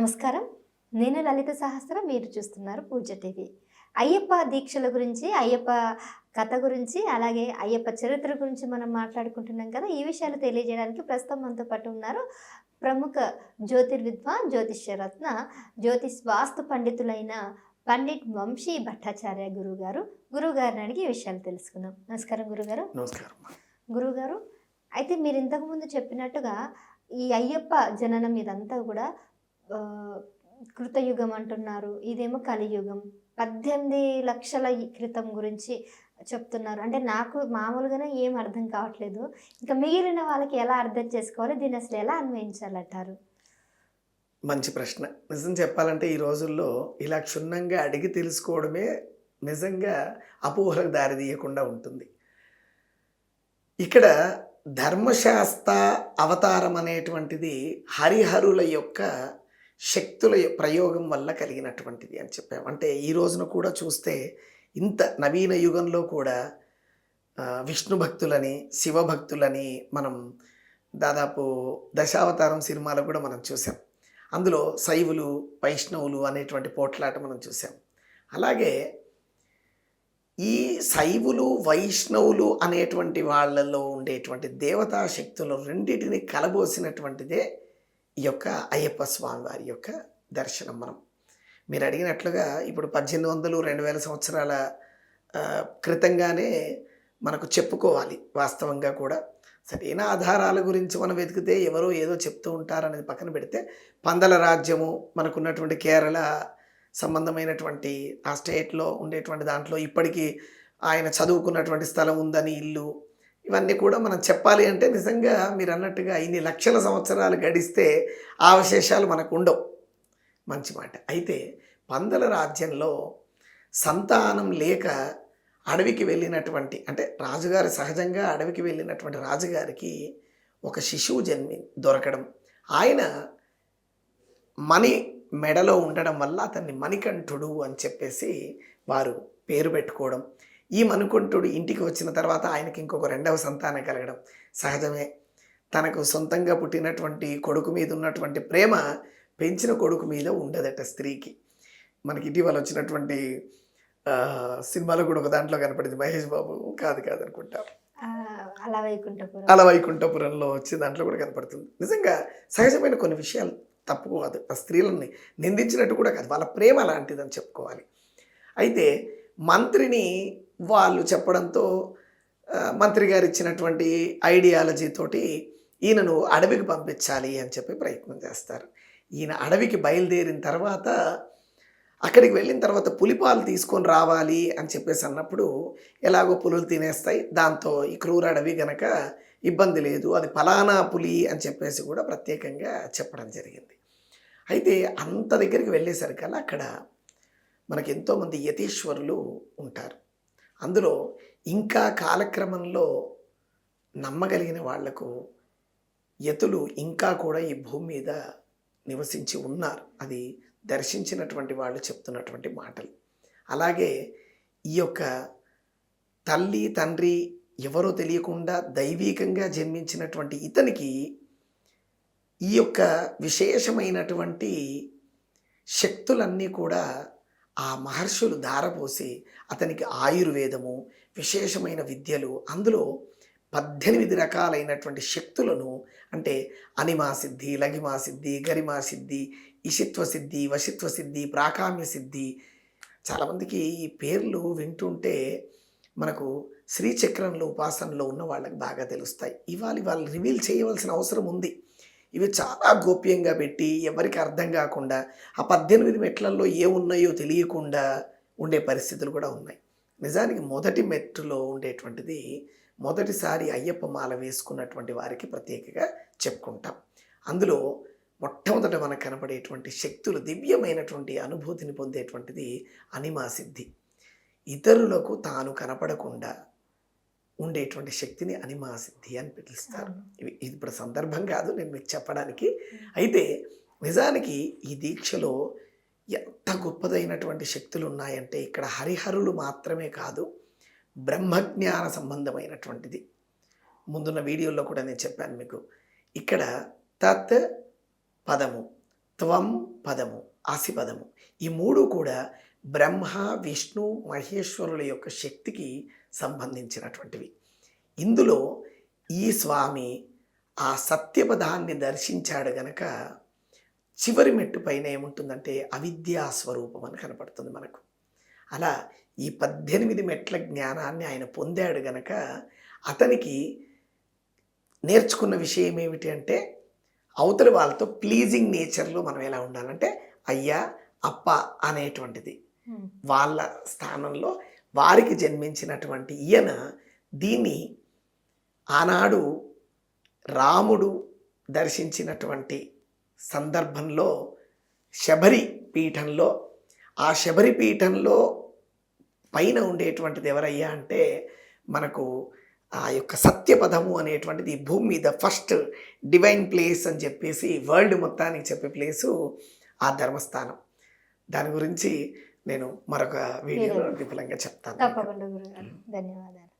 నమస్కారం. నేను లలిత సహస్రం. మీరు చూస్తున్నారు పూజ టీవీ. అయ్యప్ప దీక్షల గురించి, అయ్యప్ప కథ గురించి, అలాగే అయ్యప్ప చరిత్ర గురించి మనం మాట్లాడుకుంటున్నాం కదా! ఈ విషయాలు తెలియజేయడానికి ప్రస్తుతం మనతో పాటు ఉన్నారు ప్రముఖ జ్యోతిర్విద్వాన్, జ్యోతిష్యరత్న, జ్యోతిష్ వాస్తు పండితులైన పండిట్ వంశీ భట్టాచార్య గురువుగారు. గురువుగారిని అడిగి ఈ విషయాలు తెలుసుకుందాం. నమస్కారం గురుగారు. నమస్కారం. గురువుగారు, అయితే మీరు ఇంతకుముందు చెప్పినట్టుగా ఈ అయ్యప్ప జననం ఇదంతా కూడా కృతయుగం అంటున్నారు. ఇదేమో కలియుగం. 18 లక్షల క్రితం గురించి చెప్తున్నారు. అంటే నాకు మామూలుగానే ఏం అర్థం కావట్లేదు. ఇంకా మిగిలిన వాళ్ళకి ఎలా అర్థం చేసుకోవాలి? దీన్ని అసలు ఎలా అన్వయించాలంటారు? మంచి ప్రశ్న. నిజం చెప్పాలంటే ఈ రోజుల్లో ఇలా క్షుణ్ణంగా అడిగి తెలుసుకోవడమే నిజంగా అపోహలకు దారితీయకుండా ఉంటుంది. ఇక్కడ ధర్మశాస్త్ర అవతారం అనేటువంటిది హరిహరుల యొక్క శక్తుల ప్రయోగం వల్ల కలిగినటువంటిది అని చెప్పాము. అంటే ఈ రోజున కూడా చూస్తే ఇంత నవీన యుగంలో కూడా విష్ణు భక్తులని, శివభక్తులని మనం దాదాపు దశావతారం సినిమాలో కూడా మనం చూసాం. అందులో శైవులు, వైష్ణవులు అనేటువంటి పోట్లాట మనం చూసాం. అలాగే ఈ శైవులు, వైష్ణవులు అనేటువంటి వాళ్ళలో ఉండేటువంటి దేవతా శక్తులు రెండింటిని కలబోసినటువంటిదే ఈ యొక్క అయ్యప్ప స్వామి వారి యొక్క దర్శనం. మీరు అడిగినట్లుగా ఇప్పుడు 1800, 2000 సంవత్సరాల క్రితంగానే మనకు చెప్పుకోవాలి. వాస్తవంగా కూడా సరైన ఆధారాల గురించి మనం వెతికితే ఎవరో ఏదో చెప్తూ ఉంటారనేది పక్కన పెడితే, పందల రాజ్యము మనకున్నటువంటి కేరళ సంబంధమైనటువంటి ఆ స్టేట్లో ఉండేటువంటి దాంట్లో ఇప్పటికీ ఆయన చదువుకున్నటువంటి స్థలం ఉందని, ఇల్లు, ఇవన్నీ కూడా మనం చెప్పాలి అంటే నిజంగా మీరు అన్నట్టుగా ఇన్ని లక్షల సంవత్సరాలు గడిస్తే ఆ అవశేషాలు మనకు ఉండవు. మంచి మాట. అయితే పందల రాజ్యంలో సంతానం లేక అడవికి వెళ్ళినటువంటి, అంటే రాజుగారు సహజంగా అడవికి వెళ్ళినటువంటి రాజుగారికి ఒక శిశువు దొరకడం, ఆయన మణి మెడలో ఉండడం వల్ల అతన్ని మణికంఠుడు అని చెప్పేసి వారు పేరు పెట్టుకోవడం. ఈ మణికంఠుడు ఇంటికి వచ్చిన తర్వాత ఆయనకి ఇంకొక రెండవ సంతానం కలగడం సహజమే. తనకు సొంతంగా పుట్టినటువంటి కొడుకు మీద ఉన్నటువంటి ప్రేమ పెంచిన కొడుకు మీద ఉండదట స్త్రీకి. మనకి ఇటీవల వచ్చినటువంటి సినిమాలో కూడా ఒక దాంట్లో కనపడింది, మహేష్ బాబు కాదు అనుకుంటా, అలా వైకుంఠపురంలో వచ్చే దాంట్లో కూడా కనపడుతుంది. నిజంగా సహజమైన కొన్ని విషయాలు తప్పుకోవద్దు. ఆ స్త్రీలని నిందించినట్టు కూడా కాదు, వాళ్ళ ప్రేమ అలాంటిదని చెప్పుకోవాలి. అయితే మంత్రిని వాళ్ళు చెప్పడంతో మంత్రి గారు ఇచ్చినటువంటి ఐడియాలజీతోటి ఈయనను అడవికి పంపించాలి అని చెప్పి ప్రయత్నం చేస్తారు. ఈయన అడవికి బయలుదేరిన తర్వాత, అక్కడికి వెళ్ళిన తర్వాత పులిపాలు తీసుకొని రావాలి అని చెప్పేసి అన్నప్పుడు, ఎలాగో పులులు తినేస్తాయి, దాంతో ఈ క్రూర అడవి గనక ఇబ్బంది లేదు, అది ఫలానా పులి అని చెప్పేసి కూడా ప్రత్యేకంగా చెప్పడం జరిగింది. అయితే అంత దగ్గరికి వెళ్ళేసరికల్లా అక్కడ మనకి ఎంతోమంది యతీశ్వరులు ఉంటారు. అందులో ఇంకా కాలక్రమంలో నమ్మగలిగిన వాళ్లకు యతులు ఇంకా కూడా ఈ భూమి మీద నివసించి ఉన్నారు. అది దర్శించినటువంటి వాళ్ళు చెప్తున్నటువంటి మాటలు. అలాగే ఈ యొక్క తల్లి తండ్రి ఎవరో తెలియకుండా దైవీకంగా జన్మించినటువంటి ఇతనికి ఈ యొక్క విశేషమైనటువంటి శక్తులన్నీ కూడా ఆ మహర్షులు ధారపోసి అతనికి ఆయుర్వేదము, విశేషమైన విద్యలు, అందులో 18 రకాలైనటువంటి శక్తులను, అంటే అనిమాసిద్ధి, లగిమాసిద్ధి, గరిమాసిద్ధి, ఇషిత్వసిద్ధి, వశిత్వసిద్ధి, ప్రాకామ్య సిద్ధి, చాలామందికి ఈ పేర్లు వింటుంటే మనకు శ్రీచక్రంలో ఉపాసనలో ఉన్న వాళ్ళకి బాగా తెలుస్తాయి. వాళ్ళు రివీల్ చేయవలసిన అవసరం ఉంది. ఇవి చాలా గోప్యంగా పెట్టి ఎవరికి అర్థం కాకుండా ఆ 18 మెట్లల్లో ఏమున్నాయో తెలియకుండా ఉండే పరిస్థితులు కూడా ఉన్నాయి. నిజానికి మొదటి మెట్టులో ఉండేటువంటిది మొదటిసారి అయ్యప్ప మాల వేసుకున్నటువంటి వారికి ప్రత్యేకంగా చెప్పుకుంటాం. అందులో మొట్టమొదట మనకు కనపడేటువంటి శక్తులు, దివ్యమైనటువంటి అనుభూతిని పొందేటువంటిది అనిమాసిద్ధి. ఇతరులకు తాను కనపడకుండా ఉండేటువంటి శక్తిని అనిమాసిద్ధి అని పిలుస్తారు. ఇది ఇప్పుడు సందర్భం కాదు నేను మీకు చెప్పడానికి. అయితే నిజానికి ఈ దీక్షలో ఎంత గొప్పదైనటువంటి శక్తులు ఉన్నాయంటే, ఇక్కడ హరిహరులు మాత్రమే కాదు, బ్రహ్మజ్ఞాన సంబంధమైనటువంటిది. ముందున్న వీడియోలో కూడా నేను చెప్పాను మీకు. ఇక్కడ తత్ పదము, త్వం పదము, ఆసిపదము, ఈ మూడు కూడా బ్రహ్మ విష్ణు మహేశ్వరుల యొక్క శక్తికి సంబంధించినటువంటివి. ఇందులో ఈ స్వామి ఆ సత్యపదాన్ని దర్శించాడు గనక చివరి మెట్టు పైన ఏముంటుందంటే అవిద్యా స్వరూపం అని కనపడుతుంది మనకు. అలా ఈ 18 మెట్ల జ్ఞానాన్ని ఆయన పొందాడు గనక అతనికి నేర్చుకున్న విషయం ఏమిటి అంటే అవతలి వాళ్ళతో ప్లీజింగ్ నేచర్లో మనం ఎలా ఉండాలంటే అయ్యా అప్ప అనేటువంటిది వాళ్ళ స్థానంలో వారికి జన్మించినటువంటి ఈయన దీన్ని ఆనాడు రాముడు దర్శించినటువంటి సందర్భంలో శబరి పీఠంలో, ఆ శబరి పీఠంలో పైన ఉండేటువంటిది ఎవరయ్యా అంటే మనకు ఆ యొక్క సత్యపదము అనేటువంటిది ఈ భూమి మీద ఫస్ట్ డివైన్ ప్లేస్ అని చెప్పేసి వరల్డ్ మొత్తానికి చెప్పే ప్లేసు ఆ ధర్మస్థానం. దాని గురించి నేను మరొక వీడియోలో విపులంగా చెప్తాను. తప్పకుండా గురుగారు, ధన్యవాదాలు.